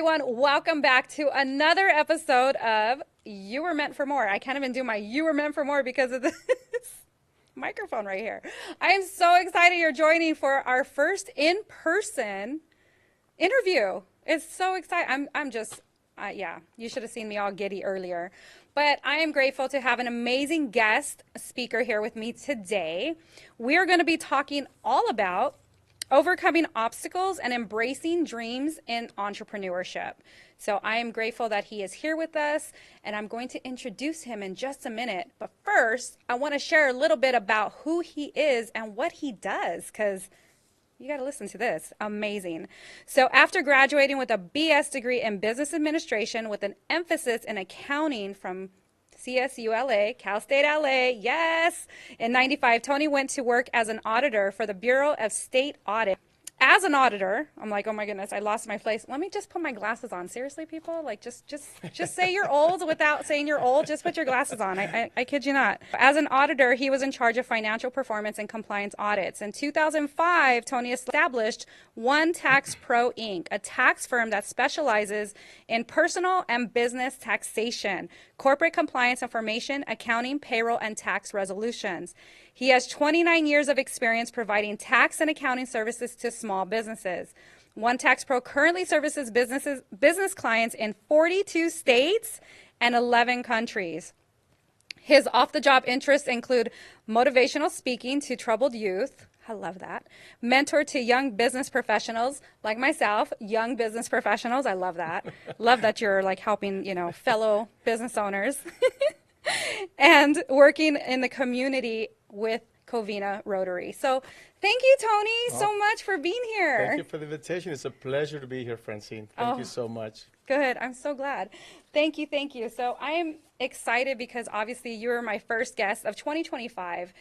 everyone. Welcome back to another episode of You Were Meant for More. I can't even do my You Were Meant for More because of this microphone right here. I am so excited you're joining for our first in-person interview. It's so exciting. I'm just, yeah, you should have seen me all giddy earlier. But I am grateful to have an amazing guest speaker here with me today. We are going to be talking all about overcoming obstacles and embracing dreams in entrepreneurship. So I am grateful that he is here with us, and I'm going to introduce him in just a minute. But first, I want to share a little bit about who he is and what he does, because you got to listen to this. Amazing. So after graduating with a BS degree in business administration with an emphasis in accounting from CSULA, Cal State LA, yes. In 95, Tony went to work as an auditor for the Bureau of State Audit. As an auditor, I'm like, oh my goodness, I lost my place. Let me just put my glasses on. Seriously, people? Like, just say you're old without saying you're old. Just put your glasses on. I kid you not. As an auditor, he was in charge of financial performance and compliance audits. In 2005, Tony established One Tax Pro Inc., a tax firm that specializes in personal and business taxation, corporate compliance information, accounting, payroll, and tax resolutions. He has 29 years of experience providing tax and accounting services to small businesses. One Tax Pro currently services business clients in 42 states and 11 countries. His off-the-job interests include motivational speaking to troubled youth. I love that. Mentor to young business professionals like myself, young business professionals. I love that. Love that you're like helping, fellow business owners. And working in the community with Covina Rotary. So thank you, Tony, so much for being here. Thank you for the invitation. It's a pleasure to be here, Francine. Thank you so much. Good. I'm so glad. Thank you. Thank you. So I'm excited because obviously you were my first guest of 2025.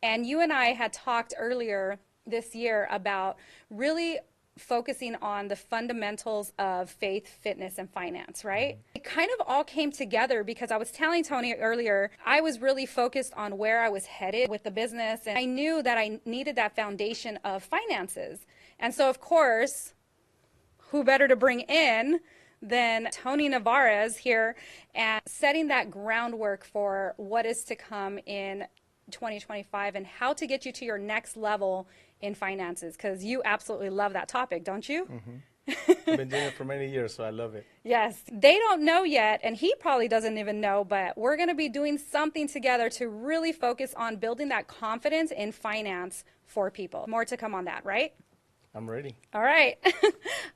And you and I had talked earlier this year about really focusing on the fundamentals of faith, fitness, and finance, right? It kind of all came together because I was telling Tony earlier, I was really focused on where I was headed with the business, and I knew that I needed that foundation of finances. And so, of course, who better to bring in than Tony Nevarez here and setting that groundwork for what is to come in 2025 and how to get you to your next level in finances, because you absolutely love that topic, don't you? Mm-hmm. I've been doing it for many years, so I love it. Yes. They don't know yet, and he probably doesn't even know, but we're going to be doing something together to really focus on building that confidence in finance for people. More to come on that, right? I'm ready. All right.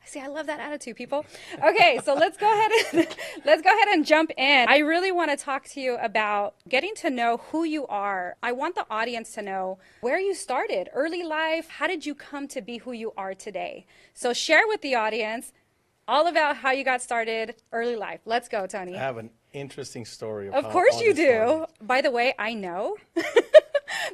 See, I love that attitude, people. Okay, so let's go ahead and jump in. I really want to talk to you about getting to know who you are. I want the audience to know where you started, early life. How did you come to be who you are today? So share with the audience all about how you got started, early life. Let's go, Tony. I have an interesting story. Of course you do. By the way, I know.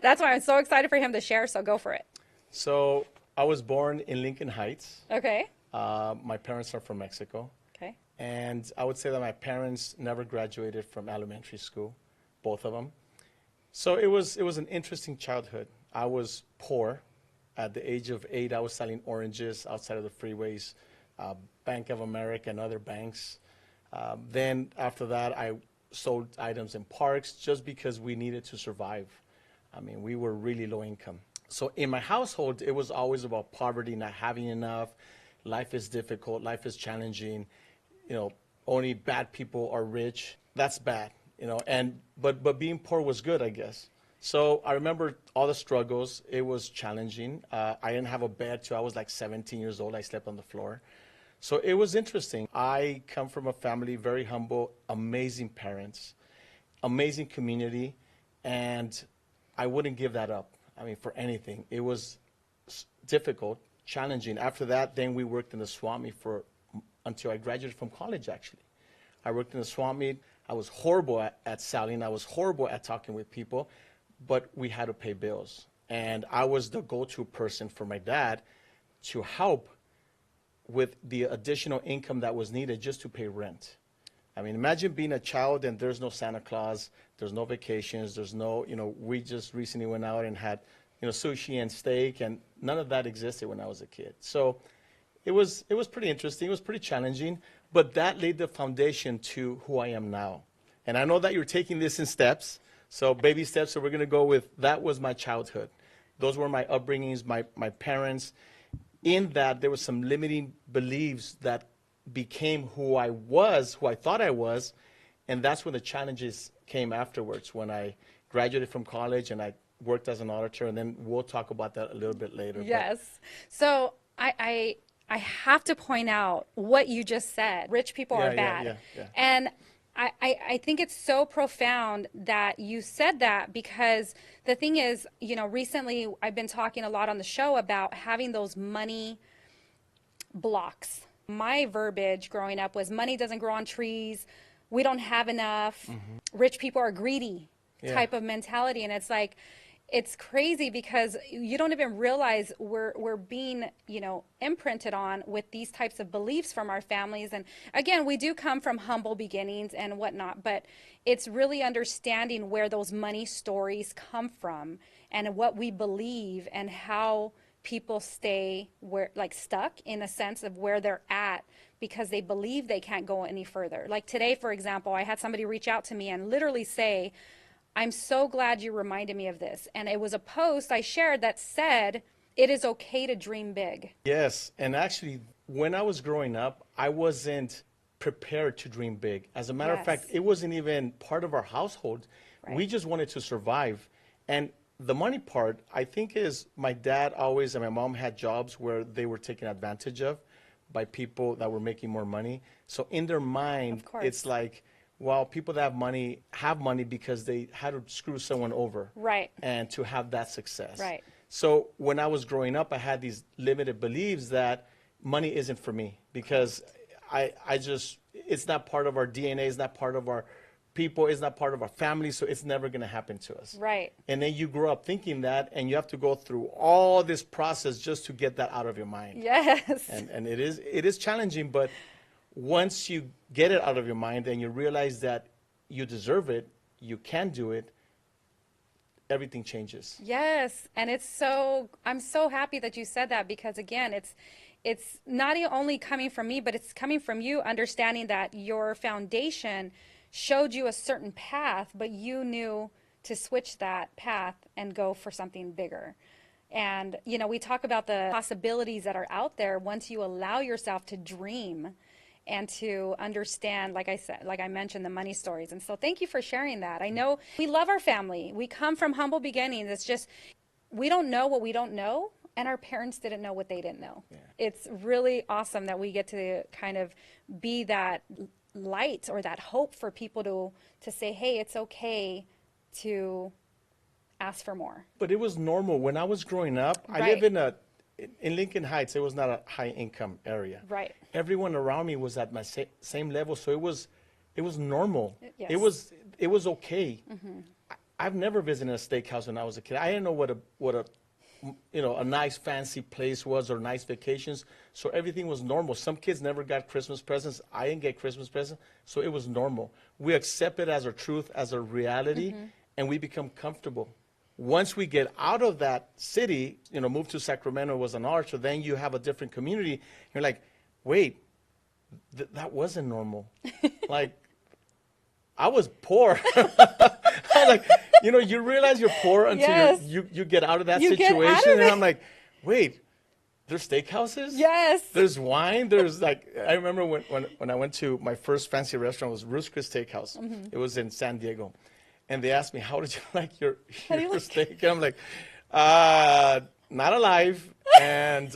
That's why I'm so excited for him to share, so go for it. So I was born in Lincoln Heights. Okay. My parents are from Mexico. Okay. And I would say that my parents never graduated from elementary school, both of them. So it was an interesting childhood. I was poor. At the age of 8, I was selling oranges outside of the freeways, Bank of America and other banks. Then after that, I sold items in parks just because we needed to survive. I mean, we were really low income. So in my household, it was always about poverty, not having enough. Life is difficult. Life is challenging. Only bad people are rich. That's bad, but being poor was good, I guess. So I remember all the struggles. It was challenging. I didn't have a bed till I was like 17 years old. I slept on the floor. So it was interesting. I come from a family, very humble, amazing parents, amazing community, and I wouldn't give that up. I mean, for anything. It was difficult, challenging. After that, then we worked in the swap meet until I graduated from college, actually. I worked in the swap meet. I was horrible at selling. I was horrible at talking with people, but we had to pay bills. And I was the go-to person for my dad to help with the additional income that was needed just to pay rent. I mean, imagine being a child and there's no Santa Claus, there's no vacations, there's no, we just recently went out and had, sushi and steak, and none of that existed when I was a kid. So it was pretty interesting. It was pretty challenging, but that laid the foundation to who I am now. And I know that you're taking this in steps, so baby steps. So we're gonna go with that was my childhood. Those were my upbringings, my parents. In that, there was some limiting beliefs that became who I was, who I thought I was, and that's when the challenges came afterwards. When I graduated from college and I worked as an auditor, and then we'll talk about that a little bit later. Yes. So I have to point out what you just said. Rich people are bad. Yeah. And I think it's so profound that you said that, because the thing is, recently I've been talking a lot on the show about having those money blocks. My verbiage growing up was money doesn't grow on trees. We don't have enough. Rich people are greedy type of mentality. And it's like, it's crazy because you don't even realize we're being, imprinted on with these types of beliefs from our families. And again, we do come from humble beginnings and whatnot, but it's really understanding where those money stories come from and what we believe and how people stay stuck in a sense of where they're at because they believe they can't go any further. Like today, for example, I had somebody reach out to me and literally say, I'm so glad you reminded me of this. And it was a post I shared that said, it is okay to dream big. Yes. And actually, when I was growing up, I wasn't prepared to dream big. As a matter of fact, it wasn't even part of our household. Right. We just wanted to survive. And the money part, I think, is my dad always and my mom had jobs where they were taken advantage of by people that were making more money. So in their mind, it's like, well, people that have money because they had to screw someone over. Right. And to have that success. Right. So when I was growing up, I had these limited beliefs that money isn't for me because it's not part of our DNA, it's not part of our people, it's not part of our family, so it's never going to happen to us. Right. And then you grow up thinking that, and you have to go through all this process just to get that out of your mind. Yes. And it is challenging, but once you get it out of your mind and you realize that you deserve it, you can do it, everything changes. Yes. And I'm so happy that you said that because again, it's not only coming from me, but it's coming from you understanding that your foundation showed you a certain path, but you knew to switch that path and go for something bigger. And, we talk about the possibilities that are out there once you allow yourself to dream and to understand, like I mentioned, the money stories. And so thank you for sharing that. I know we love our family. We come from humble beginnings. It's just, we don't know what we don't know. And our parents didn't know what they didn't know. Yeah. It's really awesome that we get to kind of be that light or that hope for people to say, hey, it's okay to ask for more. But it was normal. When I was growing up, I live in Lincoln Heights. It was not a high income area. Right. Everyone around me was at my same level, so it was normal. Yes. It was okay. Mm-hmm. I've never visited a steakhouse when I was a kid. I didn't know what a nice fancy place was or nice vacations. So everything was normal. Some kids never got Christmas presents. I didn't get Christmas presents. So it was normal. We accept it as our truth, as a reality, and we become comfortable. Once we get out of that city, move to Sacramento was an arch, so then you have a different community. You're like, wait, that wasn't normal. Like, I was poor. I was like, you realize you're poor until you get out of that situation. And I'm like, wait, there's steakhouses? Yes. There's wine? There's I remember when I went to my first fancy restaurant, it was Ruth's Chris Steakhouse. Mm-hmm. It was in San Diego. And they asked me, how did you like your steak? And I'm like, not alive and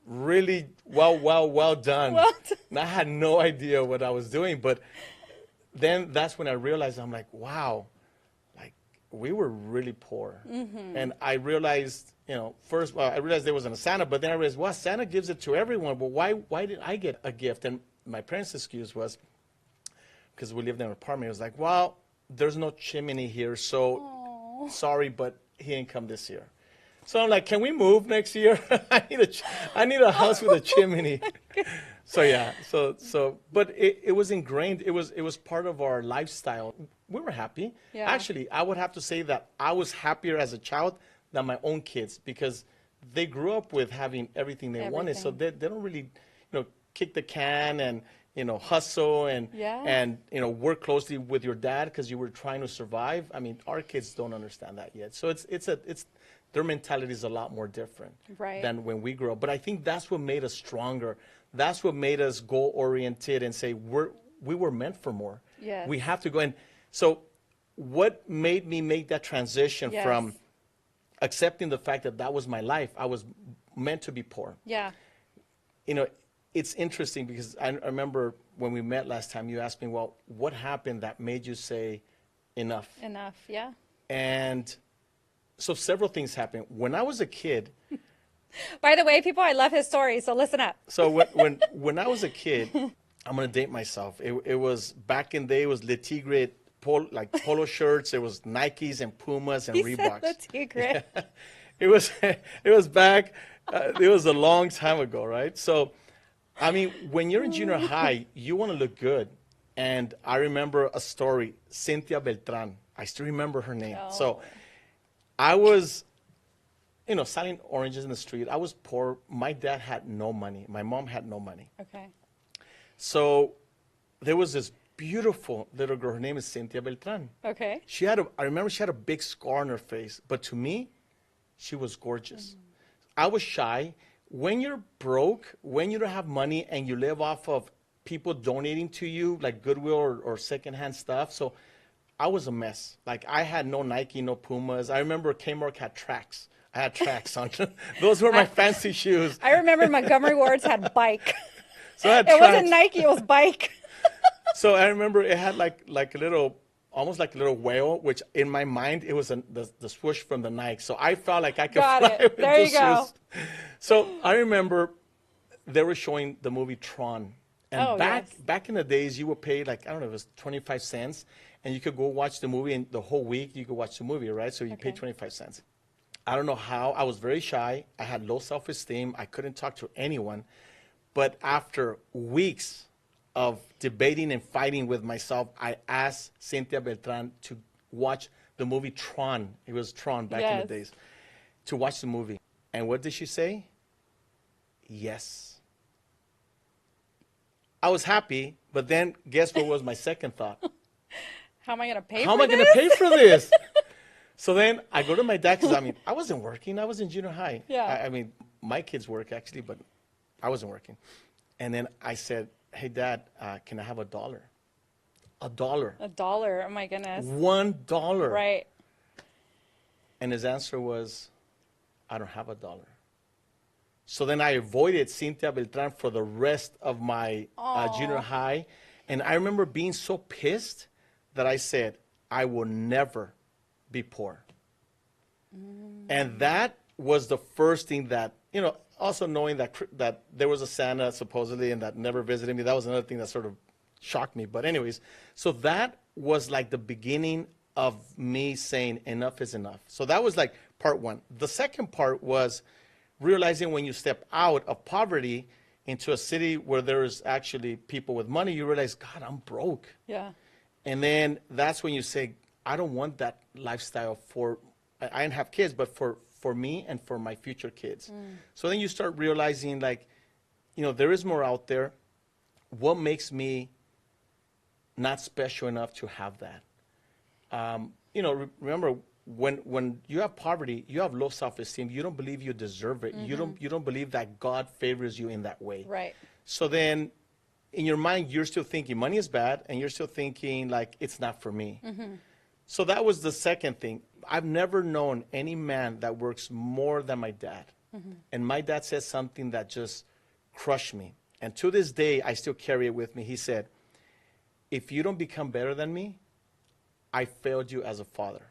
really well done. Well done. And I had no idea what I was doing. But then that's when I realized, I'm like, wow, we were really poor. Mm-hmm. And I realized, first, I realized there wasn't a Santa, but then I realized, well, Santa gives it to everyone. But why did I get a gift? And my parents' excuse was, because we lived in an apartment, it was like, well, there's no chimney here, so sorry, but he didn't come this year. So I'm like, can we move next year? I need a house with a chimney. So yeah, but it was ingrained. It was part of our lifestyle. We were happy. Yeah. Actually, I would have to say that I was happier as a child than my own kids because they grew up with having everything they wanted, so Everything. they don't really, kick the can and, hustle and, Yeah. work closely with your dad because you were trying to survive. I mean, our kids don't understand that yet. So it's their mentality is a lot more different Right. than when we grew up. But I think that's what made us stronger. That's what made us goal oriented and say we were meant for more. Yes. We have to go. And so what made me make that transition Yes. from accepting the fact that that was my life, I was meant to be poor. Yeah. It's interesting because I remember when we met last time, you asked me, well, what happened that made you say enough? Enough. Yeah. And so several things happened. When I was a kid, By the way, people, I love his story, so listen up. so when I was a kid, I'm going to date myself. It was back in the day, it was Le Tigre, polo shirts. It was Nikes and Pumas and He Reeboks. said the tigre. It was back, it was a long time ago, right? So, I mean, when you're in junior high, you want to look good. And I remember a story, Cynthia Beltran. I still remember her name. Oh. So I was, selling oranges in the street. I was poor. My dad had no money. My mom had no money. Okay. So there was this beautiful little girl. Her name is Cynthia Beltran. Okay. I remember she had a big scar on her face, but to me, she was gorgeous. I was shy. When you're broke, when you don't have money and you live off of people donating to you, like Goodwill or secondhand stuff. So I was a mess. Like I had no Nike, no Pumas. I remember Kmart had Tracks. I had Tracks on. Those were my fancy shoes. I remember Montgomery Ward's had bike. So I had It Tracks. wasn't Nike, it was bike. So I remember it had like a little, almost like a little whale, which in my mind, it was the swoosh from the Nike. So I felt like I could Got fly it. with There those you go. shoes. So I remember they were showing the movie Tron. And Oh, yes. back in the days, you would pay like, I don't know, it was 25 cents. And you could go watch the movie, and the whole week you could watch the movie, right? So you paid 25 cents. I don't know how. I was very shy. I had low self-esteem. I couldn't talk to anyone. But after weeks of debating and fighting with myself, I asked Cynthia Beltran to watch the movie Tron. It was Tron back in the Yes. days. To watch the movie. And what did she say? Yes. I was happy, but then guess what was my second thought? How am I going to pay How for am I going to this? pay for this? So then I go to my dad because, I wasn't working. I was in junior high. Yeah. I mean, my kids work actually, but I wasn't working. And then I said, hey, Dad, can I have $1? $1. $1. Oh, my goodness. $1. Right. And his answer was, I don't have $1. So then I avoided Cynthia Beltran for the rest of my junior high. And I remember being so pissed that I said, I will never be poor. And that was the first thing that, also knowing that there was a Santa supposedly and that never visited me, that was another thing that sort of shocked me. But anyways, so that was like the beginning of me saying enough is enough. So that was like part one. The second part was realizing when you step out of poverty into a city where there's actually people with money, you realize, God, I'm broke. Yeah. And then that's when you say, I don't want that lifestyle I didn't have kids, but for me and for my future kids. So then you start realizing like, there is more out there. What makes me not special enough to have that? Remember when you have poverty, you have low self-esteem. You don't believe you deserve it. You don't believe that God favors you in that way. Right. So then in your mind, you're still thinking money is bad, and you're still thinking like it's not for me. So that was the second thing. I've never known any man that works more than my dad. And my dad said something that just crushed me. And to this day, I still carry it with me. He said, if you don't become better than me, I failed you as a father.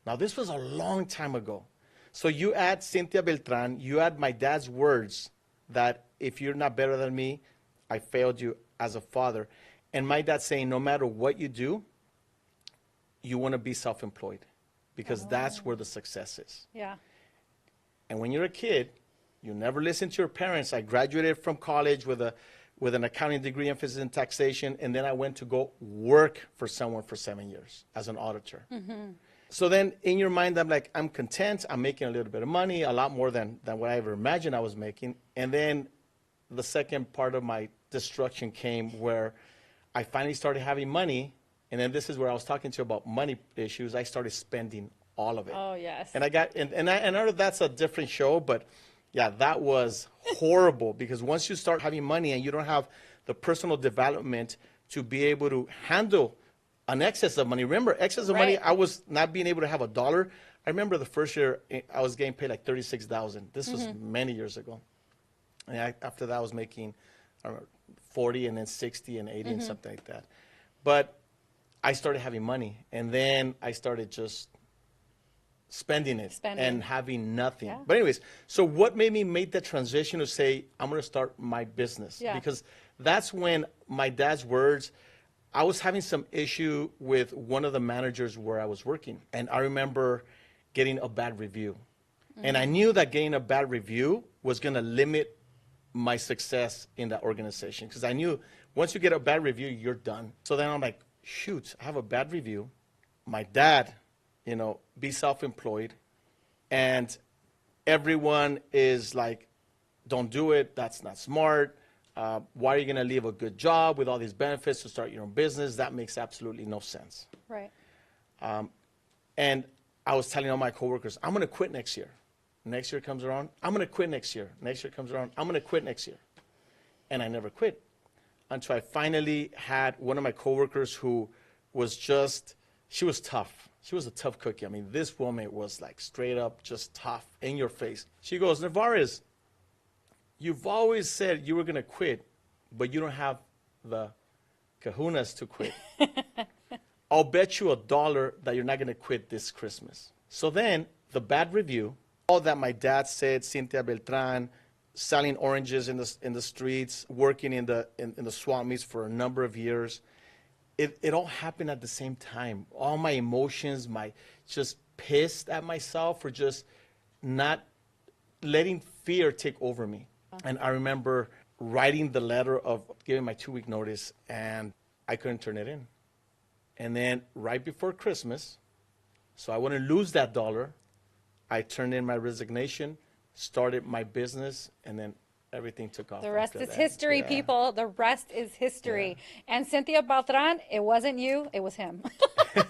Now, this was a long time ago. So you add Cynthia Beltran, you add my dad's words that if you're not better than me, I failed you as a father. And my dad saying, no matter what you do, you want to be self-employed because that's where the success is. Yeah. And when you're a kid, you never listen to your parents. I graduated from college with an accounting degree, emphasis in taxation, and then I went to go work for someone for 7 years as an auditor. So then in your mind, I'm like, I'm content. I'm making a little bit of money, a lot more than what I ever imagined I was making. And then the second part of my destruction came where I finally started having money. And then this is where I was talking to you about money issues. I started spending all of it. Oh, yes. And I know that's a different show, but yeah, that was horrible because once you start having money and you don't have the personal development to be able to handle an excess of money. Remember, excess of money, Right. I was not being able to have $1. I remember the first year I was getting paid like $36,000. This was many years ago. And after that, I was making, I don't know, 40 and then 60 and 80 and something like that. But I started having money, and then I started just spending it and having nothing. Yeah. But anyways, so what made me make the transition to say, I'm going to start my business? Yeah. Because that's when my dad's words, I was having some issue with one of the managers where I was working. And I remember getting a bad review. And I knew that getting a bad review was going to limit my success in that organization. Because I knew once you get a bad review, you're done. So then I'm like, shoot, I have a bad review. My dad, be self-employed. And everyone is like, don't do it. That's not smart. Why are you going to leave a good job with all these benefits to start your own business? That makes absolutely no sense. Right. And I was telling all my coworkers, I'm going to quit next year. Next year comes around, I'm going to quit next year. Next year comes around, I'm going to quit next year. And I never quit until I finally had one of my coworkers who was she was tough. She was a tough cookie. I mean, this woman was like straight up just tough in your face. She goes, Navarez, you've always said you were going to quit, but you don't have the kahunas to quit. I'll bet you $1 that you're not going to quit this Christmas. So then the bad review, all that my dad said, Cynthia Beltran, selling oranges in the streets, working in the swap meets for a number of years, it all happened at the same time. All my emotions, my just pissed at myself for just not letting fear take over me. And I remember writing the letter of giving my 2-week notice, and I couldn't turn it in. And then right before Christmas, so I wouldn't lose that $1, I turned in my resignation, started my business, and then everything took off. The rest after is that. history, Yeah. people. The rest is history. And Cynthia Beltran, it wasn't you, it was him.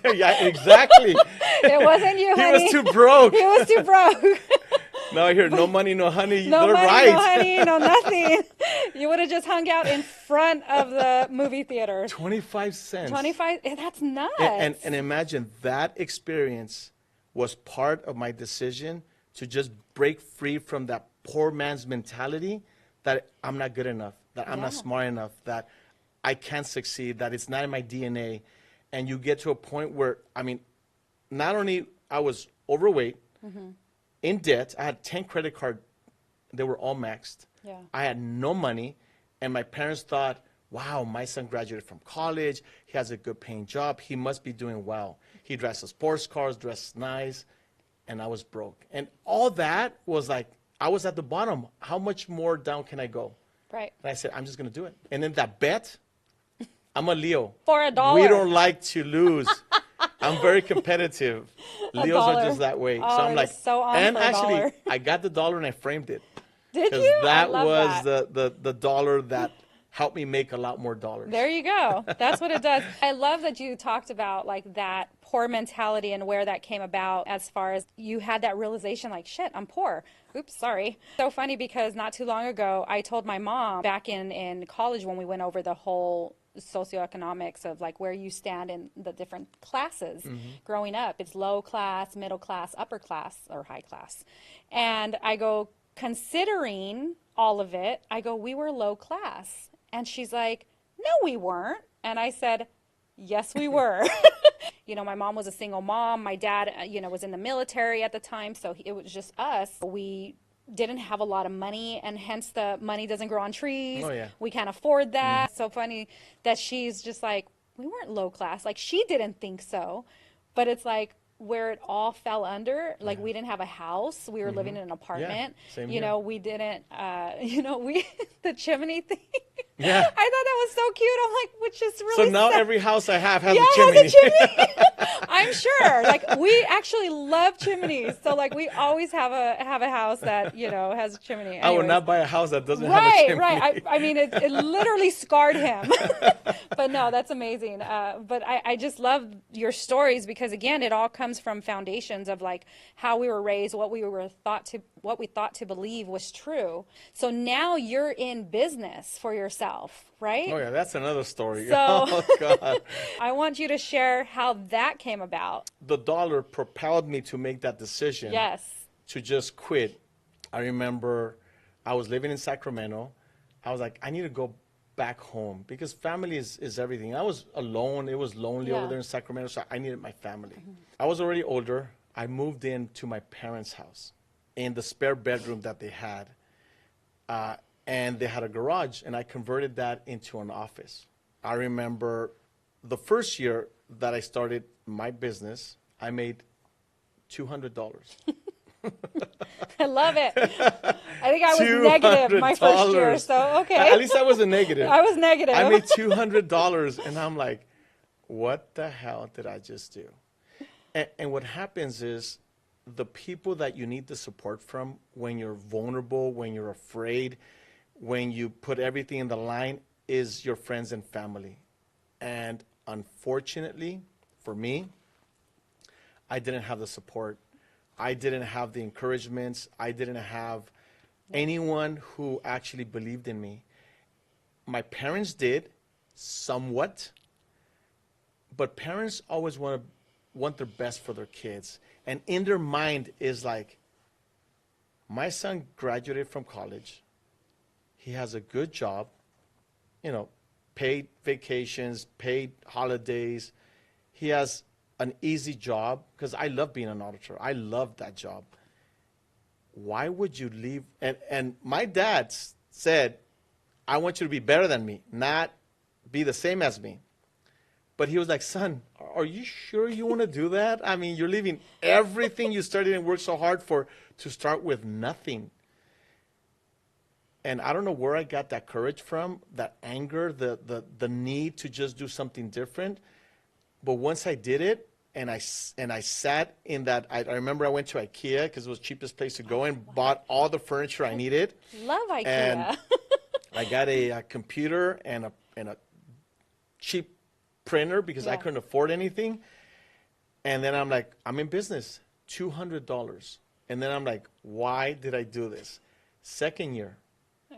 Yeah, exactly. It wasn't you, He honey. was too broke. He was too broke. Now I hear no money, no honey. No They're money, right. no honey, no nothing. You would have just hung out in front of the movie theater. 25 cents. 25, that's nuts. And imagine that experience was part of my decision to just break free from that poor man's mentality that I'm not good enough, that I'm not smart enough, that I can't succeed, that it's not in my DNA. And you get to a point where, I mean, not only I was overweight, in debt, I had 10 credit cards, they were all maxed. Yeah. I had no money, and my parents thought, wow, my son graduated from college, he has a good paying job, he must be doing well. He drives a sports cars, dresses nice, and I was broke. And all that was like, I was at the bottom. How much more down can I go? Right. And I said, I'm just going to do it. And then that bet, I'm a Leo. For $1. We don't like to lose. I'm very competitive. Leos are just that way. Oh, so I'm you're like, so on and for actually, $1. I got the $1 and I framed it. Did Because you? I that love was that. the $1 that helped me make a lot more dollars. There you go. That's what it does. I love that you talked about like that poor mentality and where that came about as far as you had that realization like, shit, I'm poor. Oops, sorry. So funny because not too long ago, I told my mom back in college when we went over the whole socioeconomics of like where you stand in the different classes growing up. It's low class, middle class, upper class, or high class. And I go, considering all of it, I go, we were low class. And she's like, no, we weren't. And I said, yes, we were. You know, my mom was a single mom. My dad, was in the military at the time. So it was just us. We didn't have a lot of money, and hence the money doesn't grow on trees. Oh, yeah. We can't afford that. So funny that she's just like, we weren't low class. Like, she didn't think so. But it's like, where it all fell under, like we didn't have a house, we were living in an apartment. Same you here. know, we didn't, the chimney thing. Yeah. I thought that was so cute. I'm like, which is really So now sad. every house I have has Yeah, a it chimney. has a chimney. I'm sure. Like we actually love chimneys, so like we always have a house that has a chimney. I would Anyways, not buy a house that doesn't have a right, chimney. right. I mean, it literally scarred him. But no, that's amazing. But I just love your stories because again, it all comes from foundations of like how we were raised, what we thought to believe was true. So now you're in business for yourself, right? Oh yeah, that's another story. So Oh God. I want you to share how that came about. The dollar propelled me to make that decision Yes. to just quit. I remember I was living in Sacramento. I was like, I need to go back home because family is everything. I was alone. It was lonely over Yeah. there in Sacramento, so I needed my family. I was already older. I moved into my parents' house in the spare bedroom that they had. And they had a garage, and I converted that into an office. I remember the first year that I started my business, I made $200. I love it. I think I was negative my first year, so okay. At least I wasn't negative. I was negative. I made $200, and I'm like, what the hell did I just do? And what happens is the people that you need the support from when you're vulnerable, when you're afraid, when you put everything in the line is your friends and family. And unfortunately, for me, I didn't have the support. I didn't have the encouragements. I didn't have anyone who actually believed in me. My parents did, somewhat, but parents always want their best for their kids. And in their mind is like, my son graduated from college. He has a good job, paid vacations, paid holidays. He has an easy job because I love being an auditor. I love that job. Why would you leave? And my dad said, I want you to be better than me, not be the same as me. But he was like, son, are you sure you want to do that? I mean, you're leaving everything you studied and worked so hard for to start with nothing. And I don't know where I got that courage from, that anger, the need to just do something different. But once I did it, and I sat in that, I remember I went to IKEA because it was the cheapest place to go and bought all the furniture I needed. Love IKEA. And I got a computer and a cheap printer because I couldn't afford anything. And then I'm like, I'm in business, $200. And then I'm like, why did I do this? Second year,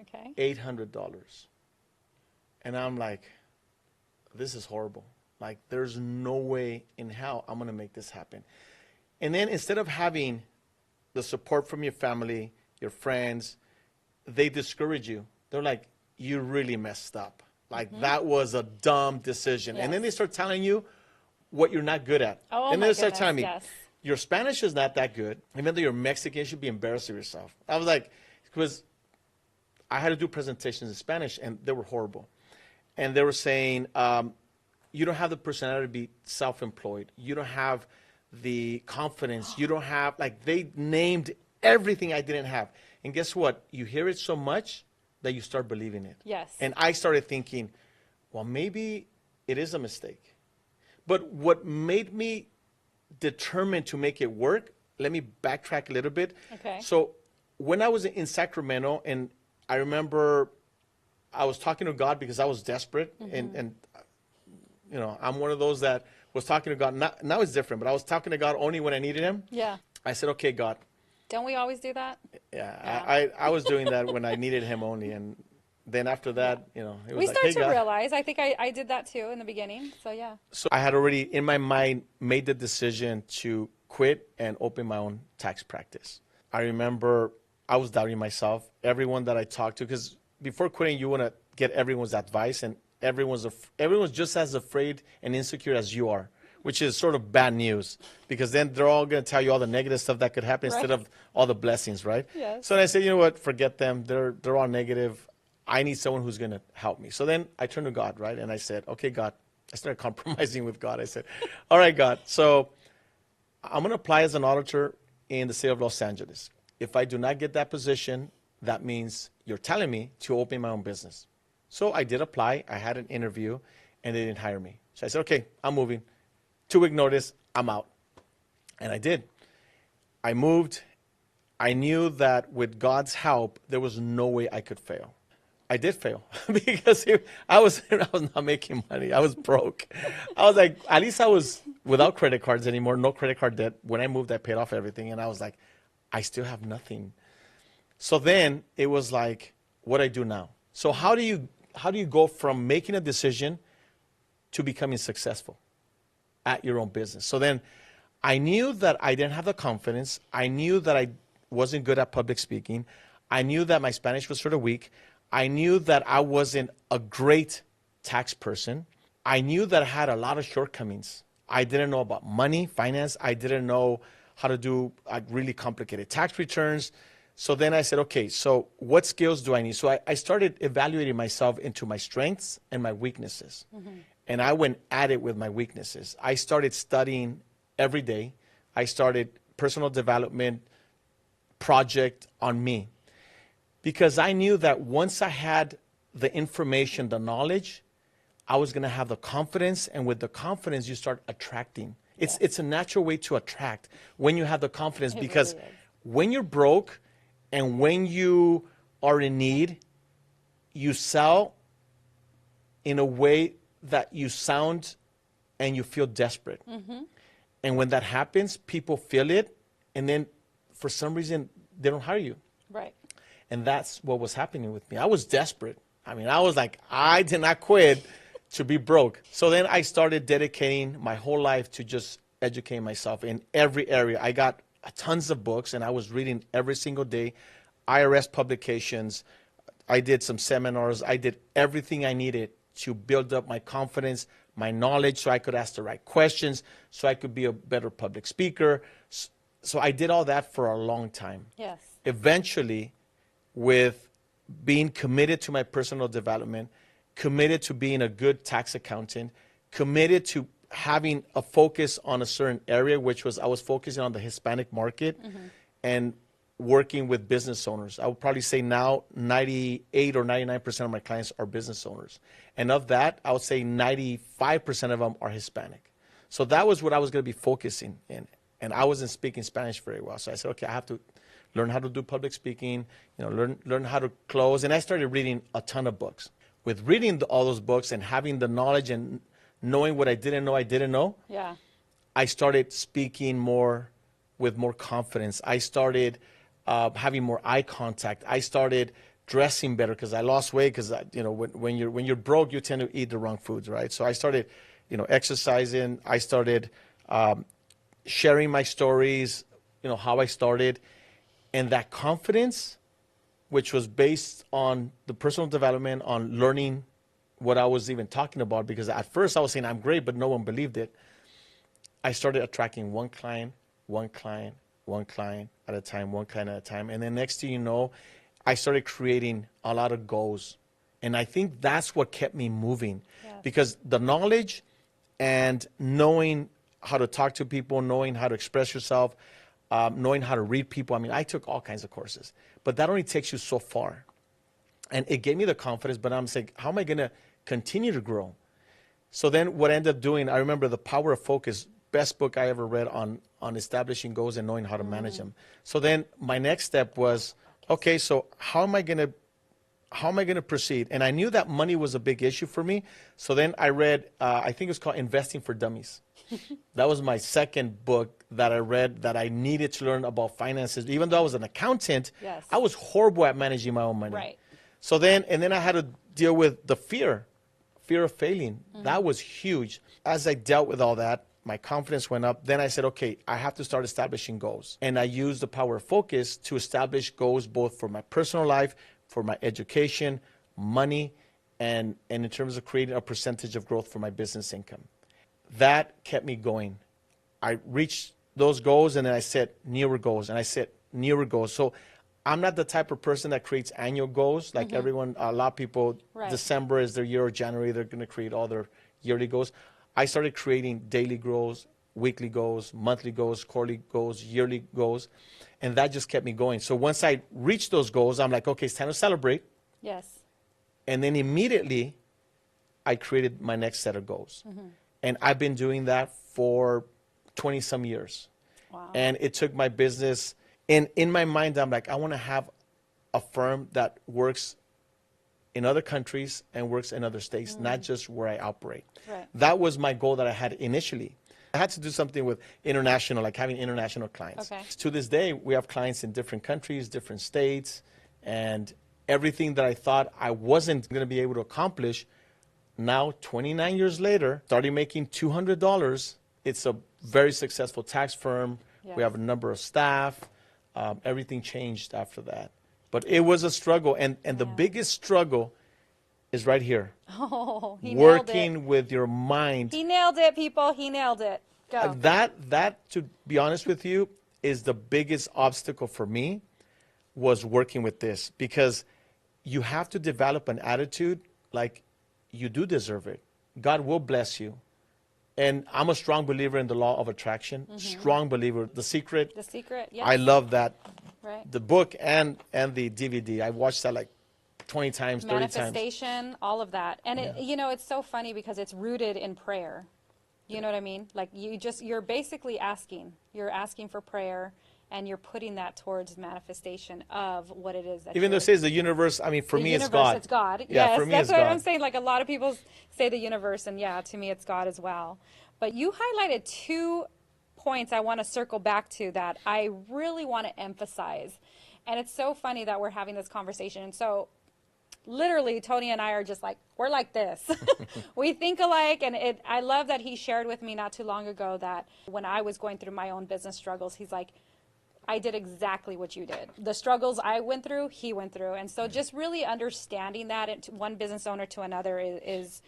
Okay. $800. And I'm like, this is horrible. Like, there's no way in hell I'm going to make this happen. And then instead of having the support from your family, your friends, they discourage you. They're like, you really messed up. Like, that was a dumb decision. Yes. And then they start telling you what you're not good at. Oh, and my then they start goodness, telling me, yes. your Spanish is not that good. Even though you're Mexican, you should be embarrassed of yourself. I was like, because I had to do presentations in Spanish, and they were horrible. And they were saying, you don't have the personality to be self-employed. You don't have the confidence. You don't have, like, they named everything I didn't have. And guess what? You hear it so much that you start believing it. Yes. And I started thinking, well, maybe it is a mistake. But what made me determined to make it work, let me backtrack a little bit. Okay. So when I was in Sacramento, and I remember I was talking to God because I was desperate, and I'm one of those that was talking to God. Now it's different, but I was talking to God only when I needed him. Yeah. I said, okay, God. Don't we always do that? Yeah. I was doing that when I needed him only, and then after that, it was We like, start hey, to God. realize. I think I did that too in the beginning. So yeah. So I had already, in my mind, made the decision to quit and open my own tax practice. I remember I was doubting myself, everyone that I talked to, because before quitting, you want to get everyone's advice, and everyone's just as afraid and insecure as you are, which is sort of bad news, because then they're all going to tell you all the negative stuff that could happen instead of all the blessings, right? Yes. So then I said, you know what, forget them. They're all negative. I need someone who's going to help me. So then I turned to God, right? And I said, okay, God. I started compromising with God. I said, all right, God, so I'm going to apply as an auditor in the city of Los Angeles. If I do not get that position, that means you're telling me to open my own business. So I did apply. I had an interview, and they didn't hire me. So I said, okay, I'm moving. 2 week notice, I'm out. And I did. I moved. I knew that with God's help, there was no way I could fail. I did fail because I was not making money. I was broke. I was like, at least I was without credit cards anymore, no credit card debt. When I moved, I paid off everything. And I was like, I still have nothing. So then it was like, what do I do now? So how do you go from making a decision to becoming successful at your own business? So then I knew that I didn't have the confidence. I knew that I wasn't good at public speaking. I knew that my Spanish was sort of weak. I knew that I wasn't a great tax person. I knew that I had a lot of shortcomings. I didn't know about money, finance. I didn't know how to do really complicated tax returns. So then I said, okay, so what skills do I need? So I started evaluating myself into my strengths and my weaknesses. And I went at it with my weaknesses. I started studying every day. I started personal development project on me. Because I knew that once I had the information, the knowledge, I was going to have the confidence. And with the confidence, you start attracting. It's a natural way to attract when you have the confidence. It Because really is. when you're broke and when you are in need, you sell in a way that you sound and you feel desperate. And when that happens, people feel it. And then for some reason, they don't hire you. Right. And that's what was happening with me. I was desperate. I mean, I was like, I did not quit to be broke. So then I started dedicating my whole life to just educate myself in every area. I got tons of books, and I was reading every single day, IRS publications. I did some seminars. I did everything I needed to build up my confidence, my knowledge, so I could ask the right questions, so I could be a better public speaker. So I did all that for a long time. Yes. Eventually, with being committed to my personal development, committed to being a good tax accountant, committed to having a focus on a certain area, which was I was focusing on the Hispanic market and working with business owners. I would probably say now 98 or 99% of my clients are business owners. And of that, I would say 95% of them are Hispanic. So that was what I was going to be focusing in. And I wasn't speaking Spanish very well. So I said, okay, I have to learn how to do public speaking, learn how to close. And I started reading a ton of books. With reading all those books and having the knowledge and knowing what I didn't know, Yeah. I started speaking with more confidence. I started having more eye contact. I started dressing better because I lost weight because, when you're broke, you tend to eat the wrong foods, right? So I started, exercising. I started sharing my stories, how I started. And that confidence, which was based on the personal development, on learning what I was even talking about, because at first I was saying I'm great, but no one believed it. I started attracting one client at a time, one client at a time. And then next thing you know, I started creating a lot of goals. And I think that's what kept me moving. Yes. Because the knowledge and knowing how to talk to people, knowing how to express yourself, knowing how to read people. I mean, I took all kinds of courses, but that only takes you so far. And it gave me the confidence, but I'm saying, how am I going to continue to grow? So then what I ended up doing, I remember The Power of Focus, best book I ever read on establishing goals and knowing how to manage them. So then my next step was, okay, so how am I going to proceed? And I knew that money was a big issue for me. So then I read, I think it was called Investing for Dummies. That was my second book that I read that I needed to learn about finances. Even though I was an accountant, Yes. I was horrible at managing my own money. Right. So then I had to deal with the fear of failing. That was huge. As I dealt with all that, my confidence went up. Then I said, okay, I have to start establishing goals. And I used the power of focus to establish goals both for my personal life, for my education, money, and in terms of creating a percentage of growth for my business income. That kept me going. I reached those goals, and then I set newer goals, and I set newer goals. So I'm not the type of person that creates annual goals like everyone. A lot of people, Right. December is their year, or January, they're going to create all their yearly goals. I started creating daily goals, weekly goals, monthly goals, quarterly goals, yearly goals, and that just kept me going. So once I reached those goals, I'm like, okay, it's time to celebrate. Yes. And then immediately, I created my next set of goals. And I've been doing that for 20 some years. Wow. And it took my business, in my mind, I'm like, I want to have a firm that works in other countries and works in other states, not just where I operate. Right. That was my goal that I had initially. I had to do something with international, like having international clients. Okay. To this day, we have clients in different countries, different states, and everything that I thought I wasn't going to be able to accomplish, now 29 years later, starting making $200. It's a very successful tax firm. Yes. We have a number of staff. Everything changed after that. But it was a struggle, and the biggest struggle is right here. Oh, he nailed Working it. with your mind. He nailed it, people. He nailed it. Go. That, to be honest with you, is the biggest obstacle for me, was working with this, because you have to develop an attitude like you do deserve it. God will bless you. And I'm a strong believer in the law of attraction. Strong believer. The Secret. The Secret, yes. I love that. Right. The book and the DVD. I watched that like 20 times, 30 times. Manifestation, all of that. And it, you know, it's so funny because it's rooted in prayer. You know what I mean? Like you're basically asking. You're asking for prayer, and you're putting that towards manifestation of what it is that Even though it says the universe, I mean, for me, it's God. It's God. Yeah, Yes, for me, that's it's what God. I'm saying. Like a lot of people say the universe, and yeah, to me, it's God as well. But you highlighted 2 points I want to circle back to that I really want to emphasize. And it's so funny that we're having this conversation. And so literally, Tony and I are just like, we're like this. We think alike. And I love that he shared with me not too long ago that when I was going through my own business struggles, he's like, I did exactly what you did. The struggles I went through, he went through. And so just really understanding that one business owner to another is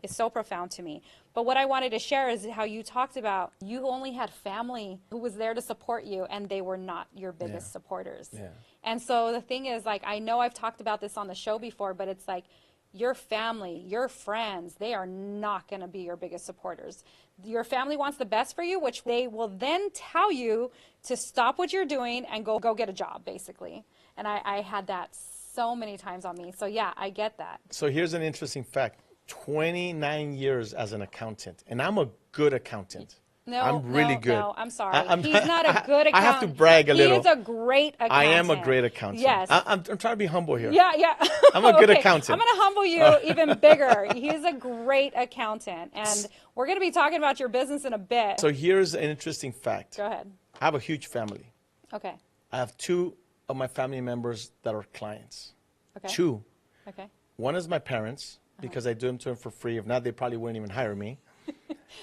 so profound to me. But what I wanted to share is how you talked about you only had family who was there to support you, and they were not your biggest supporters. Yeah. And so the thing is, like, I know I've talked about this on the show before, but it's like your family, your friends, they are not going to be your biggest supporters. Your family wants the best for you, which they will then tell you to stop what you're doing and go get a job, basically. And I had that so many times on me. So yeah, I get that. So here's an interesting fact. 29 years as an accountant, and I'm a good accountant. No, I'm really good. No, I'm sorry. He's not a good accountant. I have to brag a little. He is a great accountant. I am a great accountant. Yes. I'm trying to be humble here. Yeah, yeah. I'm a good Okay, accountant. I'm going to humble you even bigger. He's a great accountant, and we're going to be talking about your business in a bit. So here's an interesting fact. Go ahead. I have a huge family. Okay. I have 2 of my family members that are clients. Okay. 2. Okay. One is my parents, because I do them to them for free. If not, they probably wouldn't even hire me.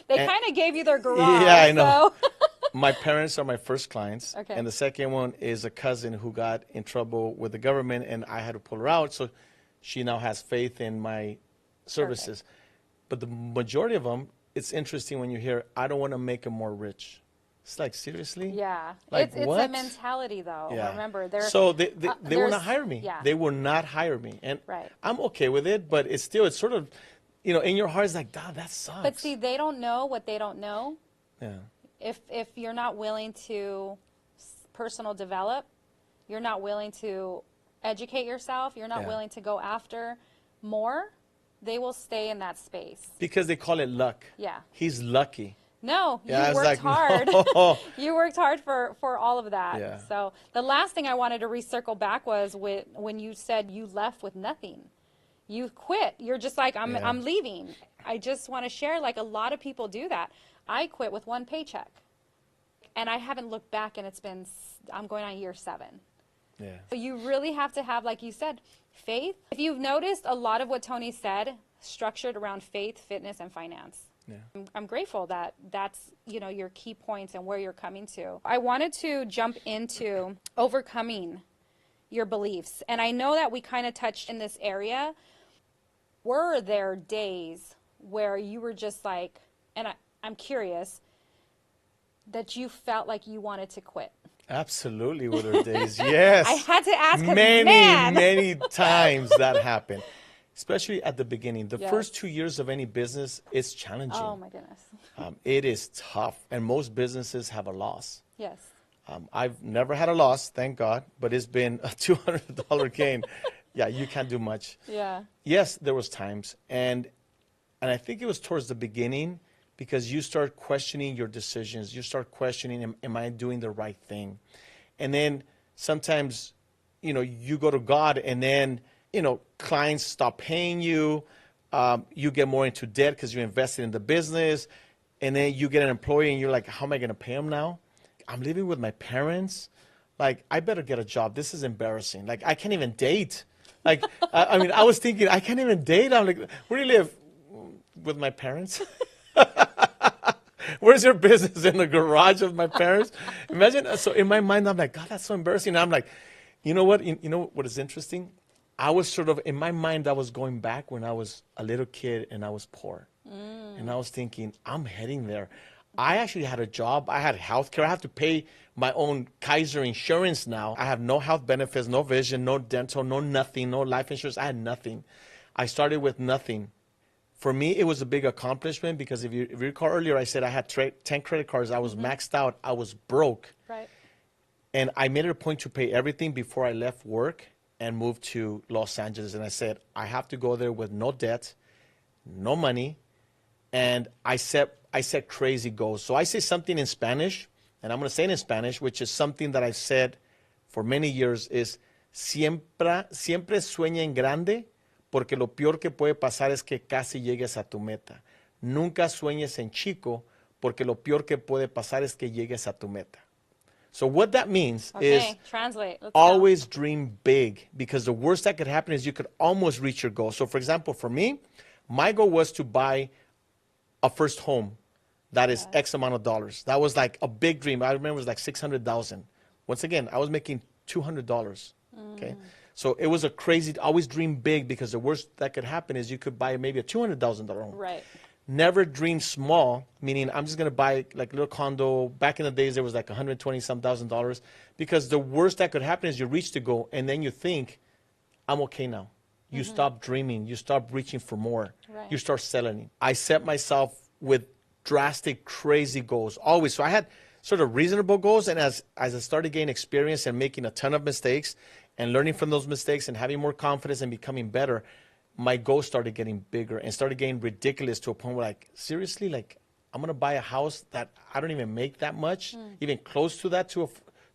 They kind of gave you their garage. Yeah, I know. So. My parents are my first clients. Okay. And the second one is a cousin who got in trouble with the government, and I had to pull her out. So she now has faith in my services. Perfect. But the majority of them, it's interesting when you hear, I don't want to make them more rich. It's like, seriously? Yeah. Like, it's what? a mentality, though. Yeah. Remember, so they will there's- not hire me. Yeah. They will not hire me. And Right. I'm okay with it, but it's still, it's sort of, you know, in your heart, it's like, God, that sucks. But see, they don't know what they don't know. Yeah. If you're not willing to personal develop, you're not willing to educate yourself, you're not Yeah. willing to go after more, they will stay in that space. Because they call it luck. Yeah. He's lucky. No, Yeah, I you was worked like, hard. no. You worked hard for all of that. Yeah. So the last thing I wanted to recircle back was when you said you left with nothing. You quit. You're just like, I'm leaving. I just want to share, like, a lot of people do that. I quit with 1 paycheck. And I haven't looked back, and I'm going on year 7. Yeah. So you really have to have, like you said, faith. If you've noticed, a lot of what Tony said structured around faith, fitness, and finance. Yeah. I'm grateful that that's, your key points and where you're coming to. I wanted to jump into overcoming your beliefs. And I know that we kind of touched in this area. Were there days where you were just like, and I'm curious, that you felt like you wanted to quit? Absolutely were there days. Yes. I had to ask 'cause, many, man. many times that happened. Especially at the beginning. The Yes. first 2 years of any business is challenging. Oh, my goodness. It is tough. And most businesses have a loss. Yes. I've never had a loss, thank God, but it's been a $200 gain. Yeah, you can't do much. Yeah. Yes, there was times. And I think it was towards the beginning because you start questioning your decisions. You start questioning, am I doing the right thing? And then sometimes, you go to God, and then, clients stop paying you. You get more into debt because you invested in the business. And then you get an employee, and you're like, how am I going to pay him now? I'm living with my parents. Like, I better get a job. This is embarrassing. Like, I can't even date. Like, I was thinking, I can't even date. I'm like, where do you live? With my parents. Where's your business? In the garage of my parents? Imagine. So in my mind, I'm like, God, that's so embarrassing. And I'm like, you know what? You know what is interesting? I was sort of, in my mind, I was going back when I was a little kid and I was poor. And I was thinking, I'm heading there. I actually had a job. I had health care. I have to pay my own Kaiser insurance now. I have no health benefits, no vision, no dental, no nothing, no life insurance. I had nothing. I started with nothing. For me, it was a big accomplishment because if you recall earlier, I said I had 10 credit cards. I was maxed out. I was broke. Right. And I made it a point to pay everything before I left work and moved to Los Angeles. And I said, I have to go there with no debt, no money. And I set crazy goals. So I say something in Spanish, and I'm going to say it in Spanish, which is something that I've said for many years, is siempre sueña en grande, porque lo peor que puede pasar es que casi llegues a tu meta. Nunca sueñes en chico, porque lo peor que puede pasar es que llegues a tu meta. So what that means is translate. Let's always dream big, because the worst that could happen is you could almost reach your goal. So for example, for me, my goal was to buy a first home that is X amount of dollars. That was like a big dream. I remember it was like $600,000. Once again, I was making $200. Okay. So it was a crazy, always dream big, because the worst that could happen is you could buy maybe a $200,000 home. Right. Never dream small, meaning I'm just going to buy like a little condo. Back in the days, there was like $120,000, because the worst that could happen is you reach the goal and then you think, I'm okay now. You stop dreaming. You stop reaching for more. Right. You start settling. I set myself with drastic, crazy goals always. So I had sort of reasonable goals. And as I started gaining experience and making a ton of mistakes and learning from those mistakes and having more confidence and becoming better, my goals started getting bigger and started getting ridiculous, to a point where, like, seriously, like, I'm going to buy a house that I don't even make that much, even close to that, to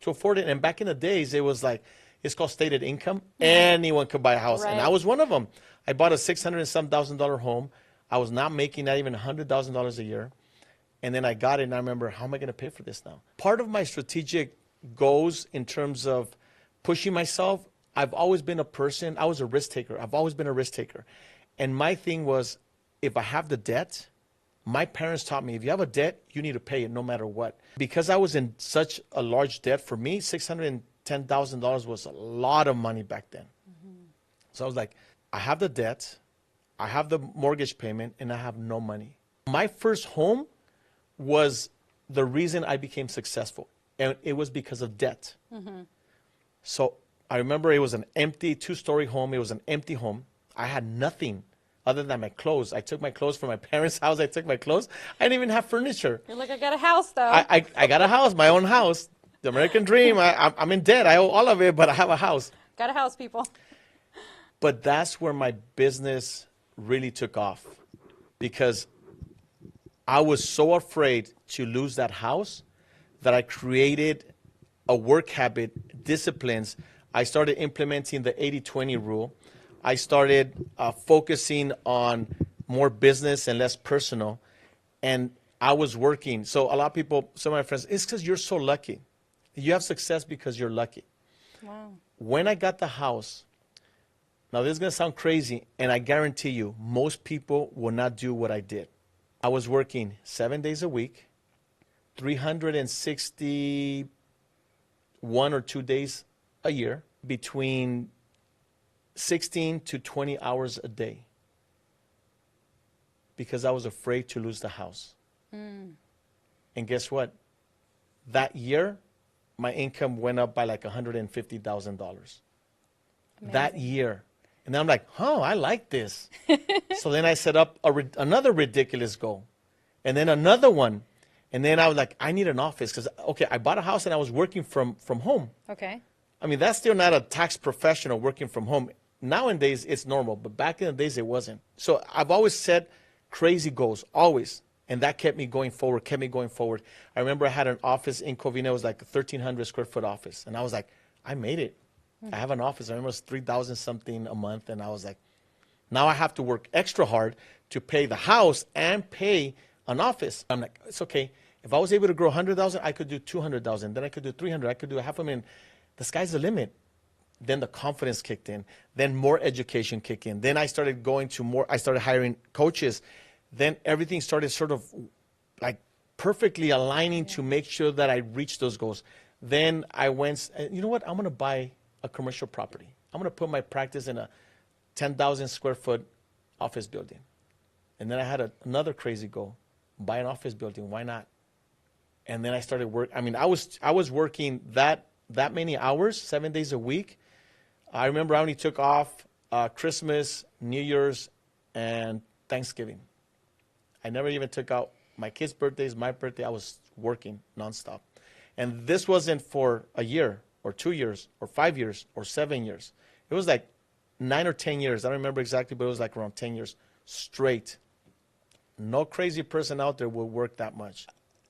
afford it. And back in the days, it was like, it's called stated income. Anyone could buy a house. Right. And I was one of them. I bought a $600 and some thousand home. I was not making not even $100,000 a year. And then I got it, and I remember, how am I going to pay for this now? Part of my strategic goals in terms of pushing myself, I've always been a person, I was a risk taker. I've always been a risk taker. And my thing was, if I have the debt, my parents taught me, if you have a debt, you need to pay it no matter what. Because I was in such a large debt, for me, $610,000 was a lot of money back then. So I was like, I have the debt, I have the mortgage payment, and I have no money. My first home was the reason I became successful. And it was because of debt. So I remember it was an empty 2-story home. It was an empty home. I had nothing other than my clothes. I took my clothes from my parents' house. I took my clothes. I didn't even have furniture. You're like, I got a house, though. I got a house, my own house. The American dream. I'm in debt. I owe all of it, but I have a house. Got a house, people. But that's where my business really took off, because I was so afraid to lose that house that I created a work habit, disciplines. I started implementing the 80-20 rule. I started focusing on more business and less personal. And I was working. So a lot of people, some of my friends, it's because you're so lucky. You have success because you're lucky. Wow. When I got the house, now this is going to sound crazy, and I guarantee you, most people will not do what I did. I was working 7 days a week, 361 or 2 days a year, between 16 to 20 hours a day, because I was afraid to lose the house. And guess what? That year, my income went up by like $150,000. That year. And then I'm like, oh, I like this. So then I set up another ridiculous goal, and then another one. And then I was like, I need an office, because, okay, I bought a house and I was working from home. Okay. I mean, that's still not a tax professional working from home. Nowadays, it's normal, but back in the days, it wasn't. So I've always set crazy goals, always. And that kept me going forward, kept me going forward. I remember I had an office in Covina. It was like a 1,300 square foot office. And I was like, I made it. I have an office. I remember it was 3,000 something a month. And I was like, now I have to work extra hard to pay the house and pay an office. I'm like, it's okay. If I was able to grow 100,000, I could do 200,000. Then I could do 300. I could do $500,000. The sky's the limit. Then the confidence kicked in. Then more education kicked in. Then I started going to more, I started hiring coaches. Then everything started sort of like perfectly aligning to make sure that I reached those goals. Then I went, you know what? I'm going to buy a commercial property. I'm going to put my practice in a 10,000 square foot office building. And then I had another crazy goal, buy an office building. Why not? And then I started work. I mean, I was working that many hours, 7 days a week. I remember I only took off Christmas, New Year's, and Thanksgiving. I never even took out my kids' birthdays, my birthday. I was working nonstop. And this wasn't for a year or 2 years or 5 years or 7 years. It was like 9 or 10 years. I don't remember exactly, but it was like around 10 years straight. No crazy person out there will work that much.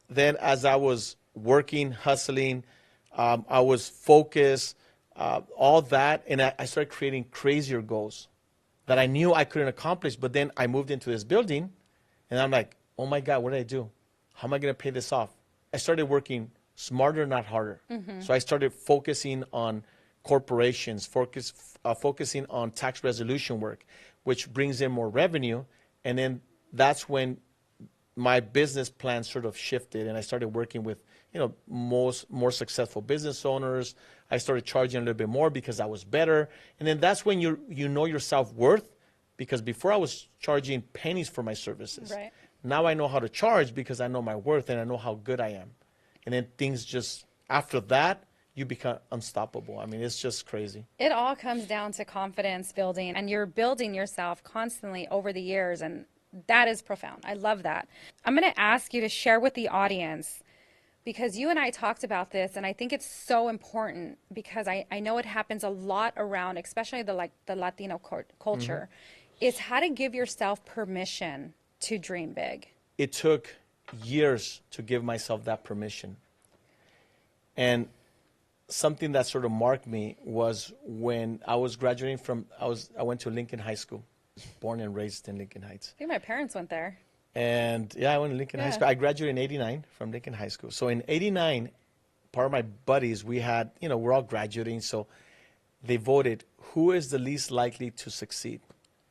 Then as I was working, hustling, I was focused, all that, and I started creating crazier goals that I knew I couldn't accomplish. But then I moved into this building, and I'm like, oh my God, what did I do? How am I going to pay this off? I started working smarter, not harder. So I started focusing on corporations, focusing on tax resolution work, which brings in more revenue. And then that's when my business plan sort of shifted, and I started working with, more successful business owners. I started charging a little bit more because I was better. And then that's when you know your self-worth, because before I was charging pennies for my services. Right. Now I know how to charge because I know my worth and I know how good I am. And then things just, after that, you become unstoppable. I mean, it's just crazy. It all comes down to confidence building, and you're building yourself constantly over the years, and that is profound. I love that. I'm going to ask you to share with the audience, because you and I talked about this, and I think it's so important because I know it happens a lot around, especially the Latino culture, is how to give yourself permission to dream big. It took years to give myself that permission. And something that sort of marked me was when I was graduating from, I went to Lincoln High School, born and raised in Lincoln Heights. I think my parents went there. And yeah, I went to Lincoln High School. I graduated in 89 from Lincoln High School. So in 89, part of my buddies, we had, we're all graduating. So they voted, who is the least likely to succeed?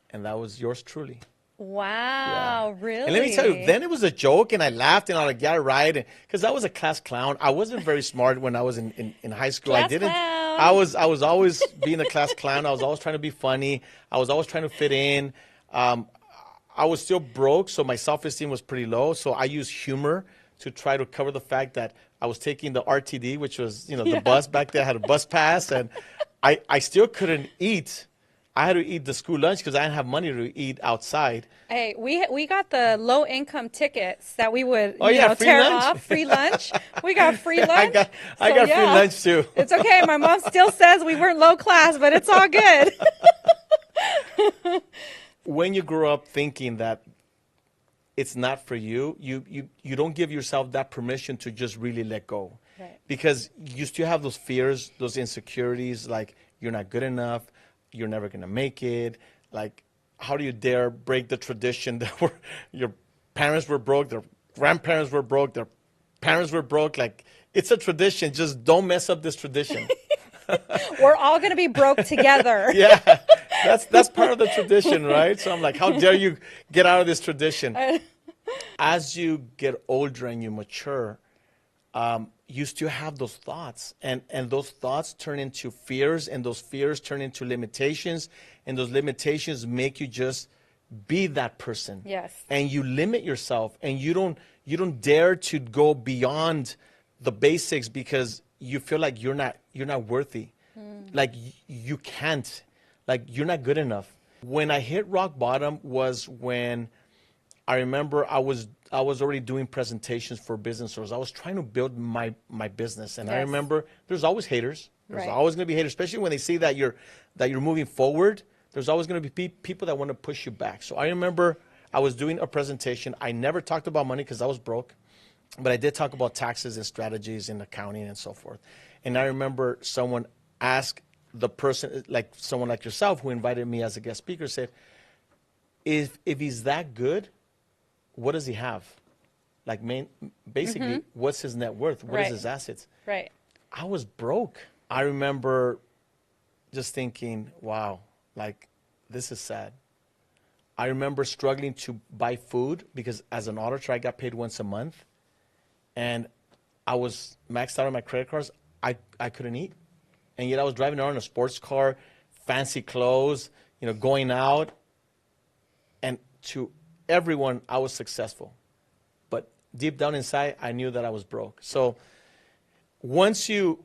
And that was yours truly. Wow, Yeah. really? And let me tell you, then it was a joke, and I laughed, and I was like, yeah, right. Because I was a class clown. I wasn't very smart when I was in high school. Class I didn't. clown. I was always being a class clown. I was always trying to be funny. I was always trying to fit in. I was still broke, so my self-esteem was pretty low. So I used humor to try to cover the fact that I was taking the RTD, which was, the bus back there. I had a bus pass, and I still couldn't eat. I had to eat the school lunch because I didn't have money to eat outside. Hey, we got the low income tickets that we would free tear lunch. off. Free lunch. We got free lunch. I got free lunch too. It's okay. My mom still says we weren't low class, but it's all good. When you grow up thinking that it's not for you, you don't give yourself that permission to just really let go. Right. Because you still have those fears, those insecurities, like you're not good enough, you're never going to make it. Like, how do you dare break the tradition that your parents were broke, their grandparents were broke, their parents were broke? Like, it's a tradition. Just don't mess up this tradition. We're all going to be broke together. Yeah, that's part of the tradition, right? So I'm like, how dare you get out of this tradition? As you get older and you mature, you still have those thoughts, and those thoughts turn into fears, and those fears turn into limitations, and those limitations make you just be that person. Yes. And you limit yourself, and you don't dare to go beyond the basics because you feel like you're not worthy. Like you can't, like you're not good enough. When I hit rock bottom was when I remember I was already doing presentations for business owners. I was trying to build my business, and I remember there's always haters. There's always going to be haters, especially when they see that you're moving forward. There's always going to be people that want to push you back. So I remember I was doing a presentation. I never talked about money because I was broke, but I did talk about taxes and strategies and accounting and so forth. And I remember someone asked the person, like someone like yourself who invited me as a guest speaker, said, if he's that good, what does he have? Like, basically, what's his net worth? What is his assets? Right. I was broke. I remember just thinking, wow, like, this is sad. I remember struggling to buy food because as an auditor, I got paid once a month. And I was maxed out on my credit cards. I couldn't eat. And yet I was driving around in a sports car, fancy clothes, going out. And to everyone, I was successful. But deep down inside, I knew that I was broke. So once you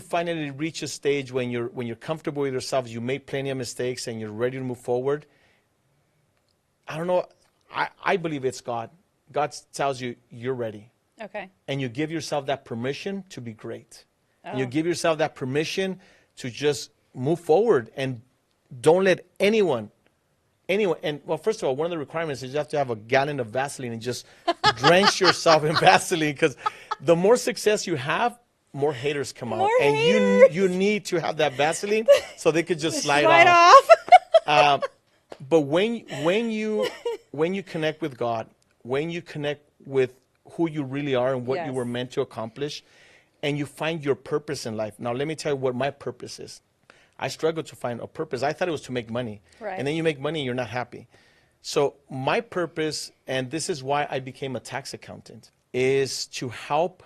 finally reach a stage when you're comfortable with yourself, you made plenty of mistakes and you're ready to move forward, I don't know, I believe it's God. God tells you you're ready. Okay. And you give yourself that permission to be great. Oh. And you give yourself that permission to just move forward and don't let anyone, and well, first of all, one of the requirements is you have to have a gallon of Vaseline and just drench yourself in Vaseline, because the more success you have, more haters come out. And you need to have that Vaseline so they could just slide off. But when you connect with God, when you connect with who you really are and what you were meant to accomplish, and you find your purpose in life. Now, let me tell you what my purpose is. I struggled to find a purpose. I thought it was to make money. Right. And then you make money, you're not happy. So my purpose, and this is why I became a tax accountant, is to help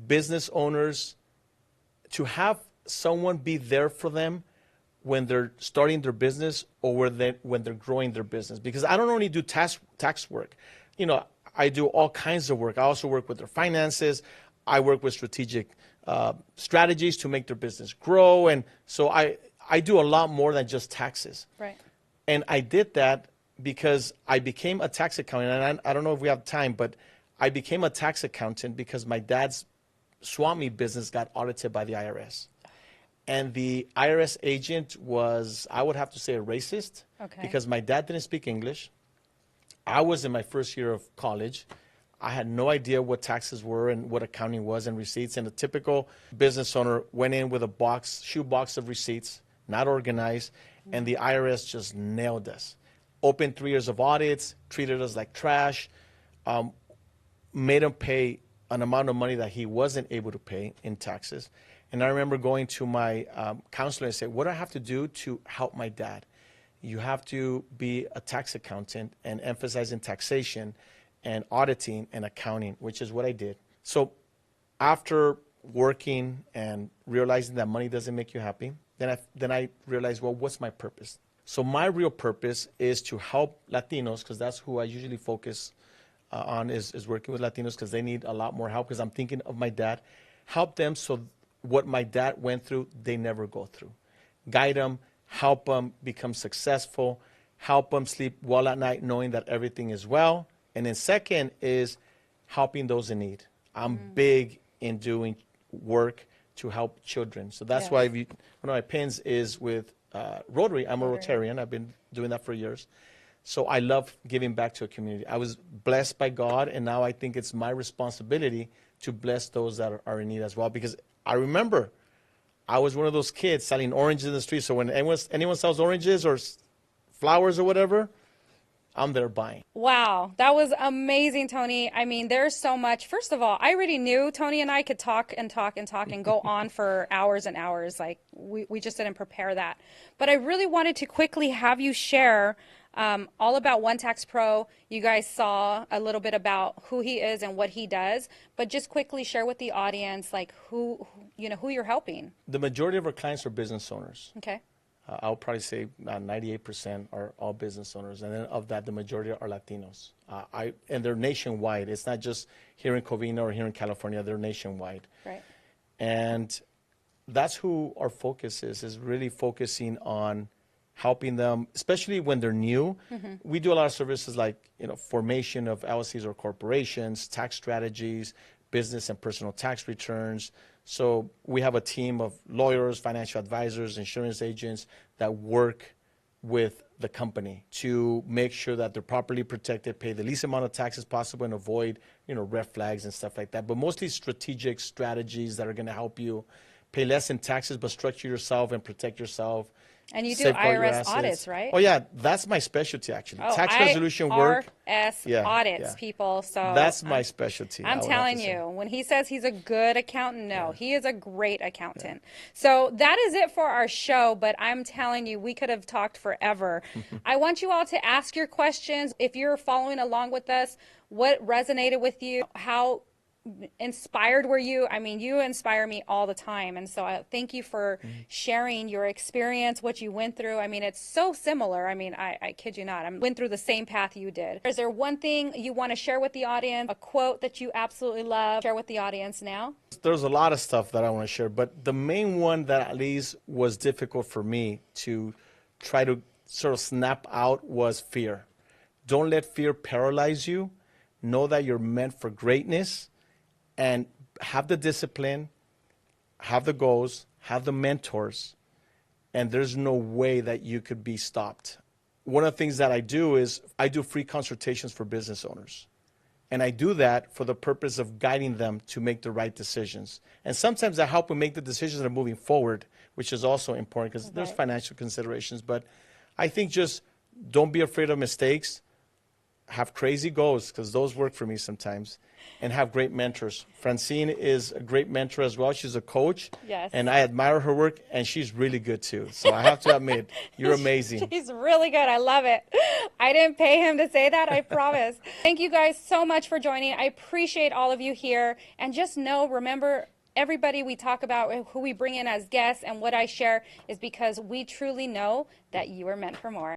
business owners, to have someone be there for them when they're starting their business or when they're growing their business. Because I don't only do tax work. I do all kinds of work. I also work with their finances. I work with strategic strategies to make their business grow. And so I do a lot more than just taxes. Right. And I did that because I became a tax accountant. And I don't know if we have time, but I became a tax accountant because my dad's swap meet business got audited by the IRS. And the IRS agent was, I would have to say, a racist. Okay. Because my dad didn't speak English. I was in my first year of college. I had no idea what taxes were and what accounting was and receipts. And a typical business owner went in with a shoebox of receipts, not organized, and the IRS just nailed us. Opened 3 years of audits, treated us like trash, made him pay an amount of money that he wasn't able to pay in taxes. And I remember going to my counselor and say, what do I have to do to help my dad? You have to be a tax accountant and emphasize in taxation and auditing and accounting, which is what I did. So after working and realizing that money doesn't make you happy, then I realized, well, what's my purpose? So my real purpose is to help Latinos, because that's who I usually focus on, is working with Latinos, because they need a lot more help, because I'm thinking of my dad. Help them so what my dad went through, they never go through. Guide them, help them become successful, help them sleep well at night knowing that everything is well. And then second is helping those in need. I'm big in doing work to help children. So that's why one of my pins is with Rotary. I'm a Rotarian. I've been doing that for years. So I love giving back to a community. I was blessed by God, and now I think it's my responsibility to bless those that are in need as well. Because I remember I was one of those kids selling oranges in the street. So when anyone sells oranges or flowers or whatever, I'm there buying. Wow, that was amazing, Tony. I mean, there's so much. First of all, I already knew Tony and I could talk and talk and talk and go on for hours and hours. Like, we just didn't prepare that. But I really wanted to quickly have you share all about One Tax Pro. You guys saw a little bit about who he is and what he does, but just quickly share with the audience, like, who you're helping. The majority of our clients are business owners. Okay. I'll probably say 98% are all business owners, and then of that, the majority are Latinos. And they're nationwide. It's not just here in Covina or here in California. They're nationwide. Right. And that's who our focus is really focusing on helping them, especially when they're new. Mm-hmm. We do a lot of services like, formation of LLCs or corporations, tax strategies, business and personal tax returns. So we have a team of lawyers, financial advisors, insurance agents that work with the company to make sure that they're properly protected, pay the least amount of taxes possible, and avoid, red flags and stuff like that. But mostly strategic strategies that are going to help you pay less in taxes, but structure yourself and protect yourself. And you do Safeguard your IRS assets. audits, right? Oh yeah, that's my specialty actually. Oh, Tax resolution work. IRS audits, people. So that's my specialty. I'm telling you, when he says he's a good accountant, no, he is a great accountant. So that is it for our show, but I'm telling you, we could have talked forever. I want you all to ask your questions. If you're following along with us, what resonated with you? How inspired were you? I mean, you inspire me all the time. And so I thank you for sharing your experience, what you went through. I mean, it's so similar. I mean, I kid you not. I went through the same path you did. Is there one thing you want to share with the audience, a quote that you absolutely love? Share with the audience now. There's a lot of stuff that I want to share, but the main one that at least was difficult for me to try to sort of snap out was fear. Don't let fear paralyze you. Know that you're meant for greatness. And have the discipline, have the goals, have the mentors, and there's no way that you could be stopped. One of the things that I do is I do free consultations for business owners. And I do that for the purpose of guiding them to make the right decisions. And sometimes I help them make the decisions that are moving forward, which is also important because there's financial considerations. But I think just don't be afraid of mistakes. Have crazy goals, because those work for me sometimes, and have great mentors. Francine is a great mentor as well. She's a coach, and I admire her work, and she's really good too. So I have to admit, you're amazing. She's really good. I love it. I didn't pay him to say that, I promise. Thank you guys so much for joining. I appreciate all of you here. And just know, remember, everybody we talk about, who we bring in as guests, and what I share is because we truly know that you are meant for more.